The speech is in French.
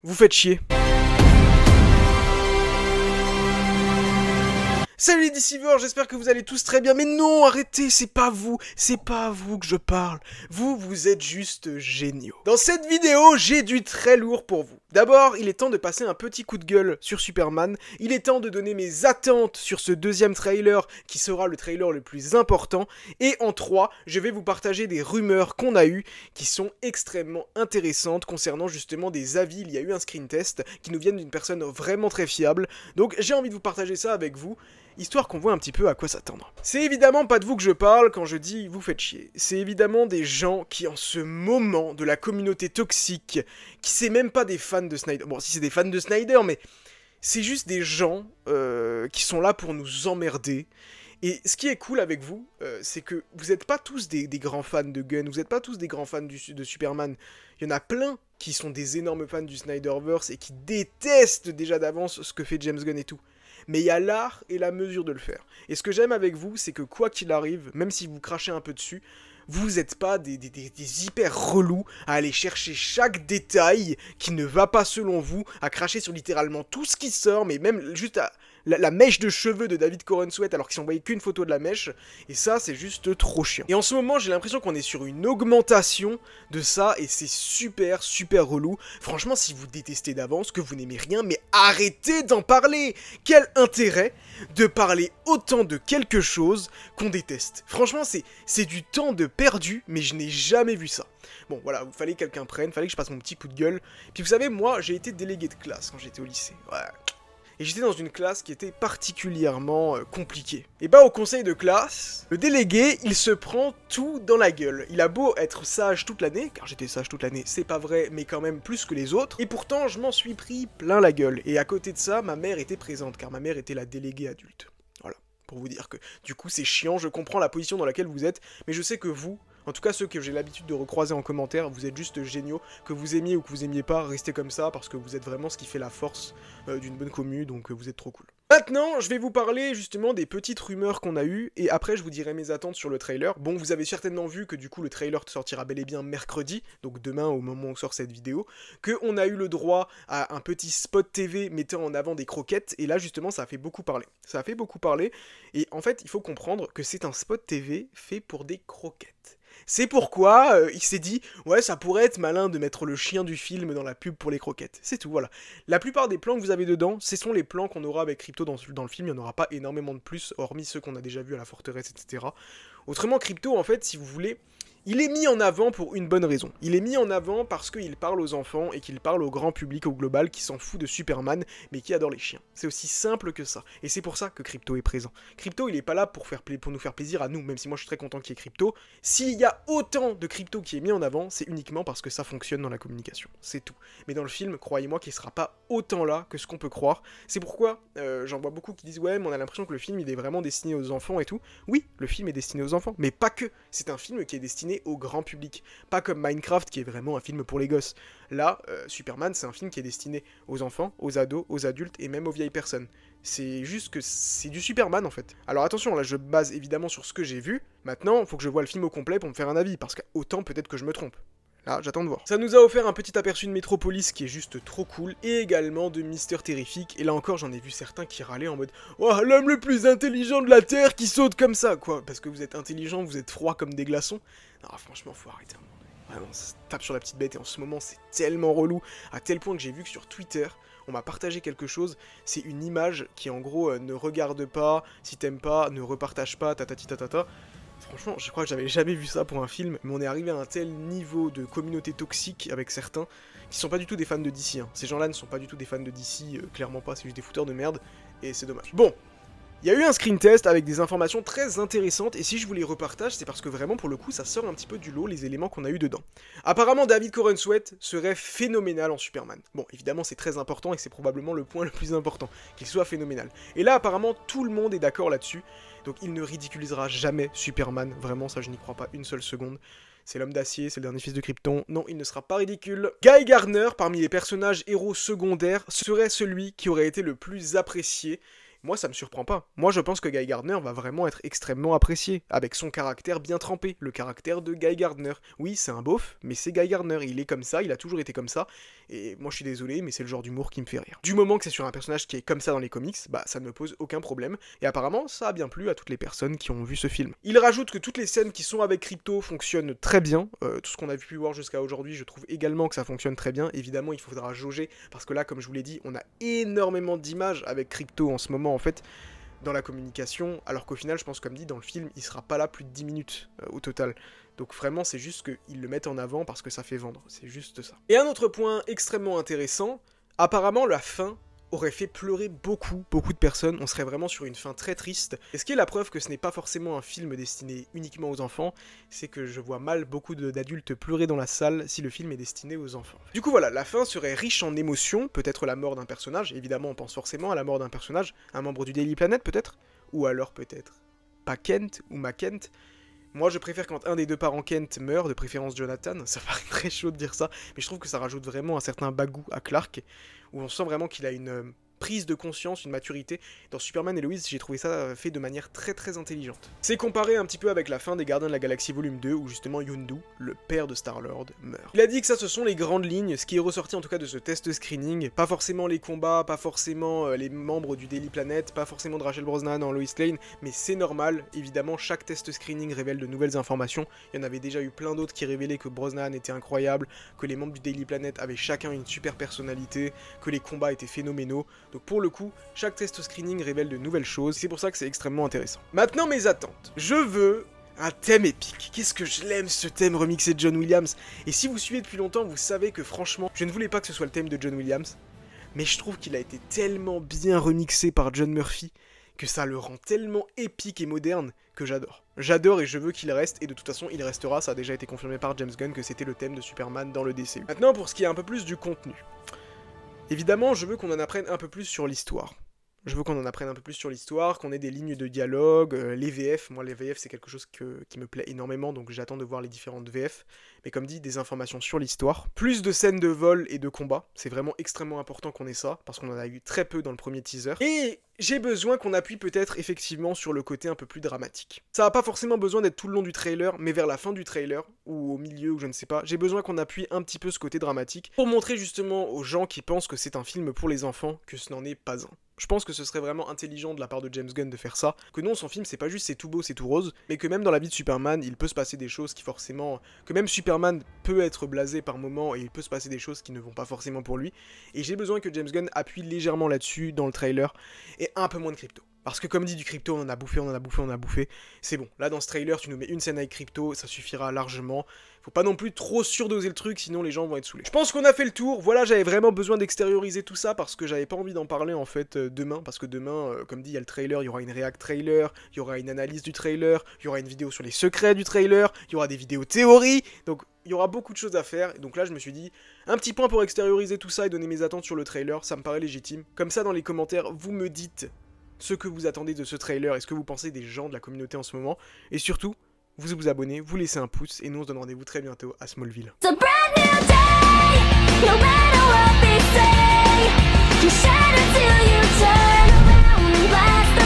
Vous faites chier. Salut les Deceivers, j'espère que vous allez tous très bien, mais non, arrêtez, c'est pas à vous que je parle. Vous êtes juste géniaux. Dans cette vidéo, j'ai du très lourd pour vous. D'abord, il est temps de passer un petit coup de gueule sur Superman, il est temps de donner mes attentes sur ce deuxième trailer, qui sera le trailer le plus important, et en 3, je vais vous partager des rumeurs qu'on a eues, qui sont extrêmement intéressantes concernant justement des avis. Il y a eu un screen test, qui nous viennent d'une personne vraiment très fiable, donc j'ai envie de vous partager ça avec vous, histoire qu'on voit un petit peu à quoi s'attendre. C'est évidemment pas de vous que je parle quand je dis vous faites chier. C'est évidemment des gens qui en ce moment de la communauté toxique, qui c'est même pas des fans de Snyder. Bon, si c'est des fans de Snyder, mais c'est juste des gens qui sont là pour nous emmerder. Et ce qui est cool avec vous, c'est que vous n'êtes pas tous des grands fans de Gunn, vous n'êtes pas tous des grands fans de Superman. Il y en a plein qui sont des énormes fans du Snyderverse et qui détestent déjà d'avance ce que fait James Gunn et tout. Mais il y a l'art et la mesure de le faire. Et ce que j'aime avec vous, c'est que quoi qu'il arrive, même si vous crachez un peu dessus, vous n'êtes pas des hyper relous à aller chercher chaque détail qui ne va pas selon vous, à cracher sur littéralement tout ce qui sort, mais même juste à la mèche de cheveux de David Corenswet alors qu'ils s'envoyaient qu'une photo de la mèche, et ça c'est juste trop chiant. Et en ce moment j'ai l'impression qu'on est sur une augmentation de ça, et c'est super relou. Franchement, si vous détestez d'avance, que vous n'aimez rien, mais arrêtez d'en parler. Quel intérêt de parler autant de quelque chose qu'on déteste? Franchement c'est du temps de perdu, mais je n'ai jamais vu ça. Bon voilà, il fallait que quelqu'un prenne, fallait que je passe mon petit coup de gueule. Puis vous savez, moi j'ai été délégué de classe quand j'étais au lycée. Ouais. Et j'étais dans une classe qui était particulièrement compliquée. Et bah au conseil de classe, le délégué, il se prend tout dans la gueule. Il a beau être sage toute l'année, car j'étais sage toute l'année, c'est pas vrai, mais quand même plus que les autres, et pourtant je m'en suis pris plein la gueule. Et à côté de ça, ma mère était présente, car ma mère était la déléguée adulte. Voilà, pour vous dire que du coup c'est chiant, je comprends la position dans laquelle vous êtes, mais je sais que vous, en tout cas ceux que j'ai l'habitude de recroiser en commentaire, vous êtes juste géniaux, que vous aimiez ou que vous aimiez pas, restez comme ça, parce que vous êtes vraiment ce qui fait la force d'une bonne commu, donc vous êtes trop cool. Maintenant, je vais vous parler justement des petites rumeurs qu'on a eues, et après je vous dirai mes attentes sur le trailer. Bon, vous avez certainement vu que du coup le trailer sortira bel et bien mercredi, donc demain au moment où sort cette vidéo, qu'on a eu le droit à un petit spot TV mettant en avant des croquettes, et là justement ça a fait beaucoup parler. Ça a fait beaucoup parler, et en fait il faut comprendre que c'est un spot TV fait pour des croquettes. C'est pourquoi il s'est dit, ouais ça pourrait être malin de mettre le chien du film dans la pub pour les croquettes. C'est tout, voilà. La plupart des plans que vous avez dedans, ce sont les plans qu'on aura avec Crypto dans le film, il n'y en aura pas énormément de plus, hormis ceux qu'on a déjà vus à la forteresse, etc. Autrement, Crypto, en fait, si vous voulez, il est mis en avant pour une bonne raison. Il est mis en avant parce qu'il parle aux enfants et qu'il parle au grand public au global qui s'en fout de Superman, mais qui adore les chiens. C'est aussi simple que ça. Et c'est pour ça que Crypto est présent. Crypto, il est pas là pour nous faire plaisir à nous, même si moi je suis très content qu'il y ait Crypto. S'il y a autant de Crypto qui est mis en avant, c'est uniquement parce que ça fonctionne dans la communication. C'est tout. Mais dans le film, croyez-moi qu'il sera pas autant là que ce qu'on peut croire. C'est pourquoi j'en vois beaucoup qui disent ouais, mais on a l'impression que le film il est vraiment destiné aux enfants et tout. Oui, le film est destiné aux enfants, mais pas que. C'est un film qui est destiné au grand public. Pas comme Minecraft qui est vraiment un film pour les gosses. Là, Superman, c'est un film qui est destiné aux enfants, aux ados, aux adultes et même aux vieilles personnes. C'est juste que c'est du Superman en fait. Alors attention, là je base évidemment sur ce que j'ai vu. Maintenant, il faut que je voie le film au complet pour me faire un avis, parce qu'autant peut-être que je me trompe. Là, j'attends de voir. Ça nous a offert un petit aperçu de Metropolis qui est juste trop cool, et également de Mister Terrific, et là encore j'en ai vu certains qui râlaient en mode « Oh, l'homme le plus intelligent de la Terre qui saute comme ça !» Quoi, parce que vous êtes intelligent, vous êtes froid comme des glaçons. Non, franchement, faut arrêter un moment. Vraiment, ça tape sur la petite bête, et en ce moment c'est tellement relou, à tel point que j'ai vu que sur Twitter, on m'a partagé quelque chose, c'est une image qui en gros ne regarde pas, si t'aimes pas, ne repartage pas, tatati tatata. Franchement, je crois que j'avais jamais vu ça pour un film, mais on est arrivé à un tel niveau de communauté toxique avec certains qui sont pas du tout des fans de DC. Hein. Ces gens-là ne sont pas du tout des fans de DC, clairement pas, c'est juste des fouteurs de merde, et c'est dommage. Bon, il y a eu un screen test avec des informations très intéressantes, et si je vous les repartage, c'est parce que vraiment, pour le coup, ça sort un petit peu du lot, les éléments qu'on a eu dedans. Apparemment, David Corenswet serait phénoménal en Superman. Bon, évidemment, c'est très important, et c'est probablement le point le plus important, qu'il soit phénoménal. Et là, apparemment, tout le monde est d'accord là-dessus, donc il ne ridiculisera jamais Superman, vraiment, ça je n'y crois pas une seule seconde. C'est l'homme d'acier, c'est le dernier fils de Krypton. Non, il ne sera pas ridicule. Guy Gardner, parmi les personnages héros secondaires, serait celui qui aurait été le plus apprécié. moi ça me surprend pas. Moi je pense que Guy Gardner va vraiment être extrêmement apprécié, avec son caractère bien trempé, le caractère de Guy Gardner. Oui, c'est un beauf, mais c'est Guy Gardner, il est comme ça, il a toujours été comme ça, et moi je suis désolé, mais c'est le genre d'humour qui me fait rire. Du moment que c'est sur un personnage qui est comme ça dans les comics, bah ça ne me pose aucun problème, et apparemment ça a bien plu à toutes les personnes qui ont vu ce film. Il rajoute que toutes les scènes qui sont avec Crypto fonctionnent très bien, tout ce qu'on a pu voir jusqu'à aujourd'hui, je trouve également que ça fonctionne très bien. Évidemment il faudra jauger, parce que là comme je vous l'ai dit, on a énormément d'images avec Crypto en ce moment en fait, dans la communication, alors qu'au final, je pense comme dit, dans le film, il sera pas là plus de 10 minutes au total. Donc vraiment, c'est juste qu'ils le mettent en avant parce que ça fait vendre, c'est juste ça. Et un autre point extrêmement intéressant, apparemment la fin aurait fait pleurer beaucoup de personnes, on serait vraiment sur une fin très triste. Et ce qui est la preuve que ce n'est pas forcément un film destiné uniquement aux enfants, c'est que je vois mal beaucoup d'adultes pleurer dans la salle si le film est destiné aux enfants. Du coup voilà, la fin serait riche en émotions, peut-être la mort d'un personnage, évidemment on pense forcément à la mort d'un personnage, un membre du Daily Planet peut-être, ou alors peut-être pas Kent ou McKent. Moi je préfère quand un des deux parents Kent meurt, de préférence Jonathan, ça paraît très chaud de dire ça, mais je trouve que ça rajoute vraiment un certain bagou à Clark, où on sent vraiment qu'il a une prise de conscience, une maturité. Dans Superman et Lois, j'ai trouvé ça fait de manière très intelligente. C'est comparé un petit peu avec la fin des Gardiens de la Galaxie volume 2, où justement Yondu, le père de Star-Lord, meurt. Il a dit que ça ce sont les grandes lignes, ce qui est ressorti en tout cas de ce test screening, pas forcément les combats, pas forcément les membres du Daily Planet, pas forcément de Rachel Brosnahan en Lois Lane, mais c'est normal, évidemment chaque test screening révèle de nouvelles informations, il y en avait déjà eu plein d'autres qui révélaient que Brosnahan était incroyable, que les membres du Daily Planet avaient chacun une super personnalité, que les combats étaient phénoménaux. Donc pour le coup, chaque test screening révèle de nouvelles choses, c'est pour ça que c'est extrêmement intéressant. Maintenant mes attentes. Je veux un thème épique. Qu'est-ce que je l'aime ce thème remixé de John Williams. Et si vous suivez depuis longtemps, vous savez que franchement, je ne voulais pas que ce soit le thème de John Williams, mais je trouve qu'il a été tellement bien remixé par John Murphy que ça le rend tellement épique et moderne que j'adore. J'adore et je veux qu'il reste, et de toute façon il restera, ça a déjà été confirmé par James Gunn que c'était le thème de Superman dans le DCU. Maintenant pour ce qui est un peu plus du contenu. Évidemment, je veux qu'on en apprenne un peu plus sur l'histoire. Je veux qu'on en apprenne un peu plus sur l'histoire, qu'on ait des lignes de dialogue, les VF. Moi, les VF, c'est quelque chose qui me plaît énormément, donc j'attends de voir les différentes VF. Mais comme dit, des informations sur l'histoire. Plus de scènes de vol et de combat. C'est vraiment extrêmement important qu'on ait ça, parce qu'on en a eu très peu dans le premier teaser. Et j'ai besoin qu'on appuie peut-être effectivement sur le côté un peu plus dramatique. Ça n'a pas forcément besoin d'être tout le long du trailer, mais vers la fin du trailer, ou au milieu, ou je ne sais pas, j'ai besoin qu'on appuie un petit peu ce côté dramatique, pour montrer justement aux gens qui pensent que c'est un film pour les enfants, que ce n'en est pas un. Je pense que ce serait vraiment intelligent de la part de James Gunn de faire ça, que non, son film c'est pas juste c'est tout beau, c'est tout rose, mais que même dans la vie de Superman, il peut se passer des choses qui forcément... que même Superman peut être blasé par moments et il peut se passer des choses qui ne vont pas forcément pour lui, et j'ai besoin que James Gunn appuie légèrement là-dessus dans le trailer, et un peu moins de Crypto. Parce que comme dit du Crypto, on en a bouffé, c'est bon. Là dans ce trailer, tu nous mets une scène avec Crypto, ça suffira largement. Faut pas non plus trop surdoser le truc, sinon les gens vont être saoulés. Je pense qu'on a fait le tour, voilà, j'avais vraiment besoin d'extérioriser tout ça parce que j'avais pas envie d'en parler en fait demain. Parce que demain, comme dit, il y a le trailer, il y aura une réact trailer, il y aura une analyse du trailer, il y aura une vidéo sur les secrets du trailer, il y aura des vidéos théories, donc il y aura beaucoup de choses à faire. Et donc là je me suis dit, un petit point pour extérioriser tout ça et donner mes attentes sur le trailer, ça me paraît légitime. Comme ça dans les commentaires, vous me dites ce que vous attendez de ce trailer et ce que vous pensez des gens de la communauté en ce moment. Et surtout, vous abonnez, vous laissez un pouce et nous on se donne rendez-vous très bientôt à Smallville. It's a brand new day, no matter what they say. You shout until you turn around and blast.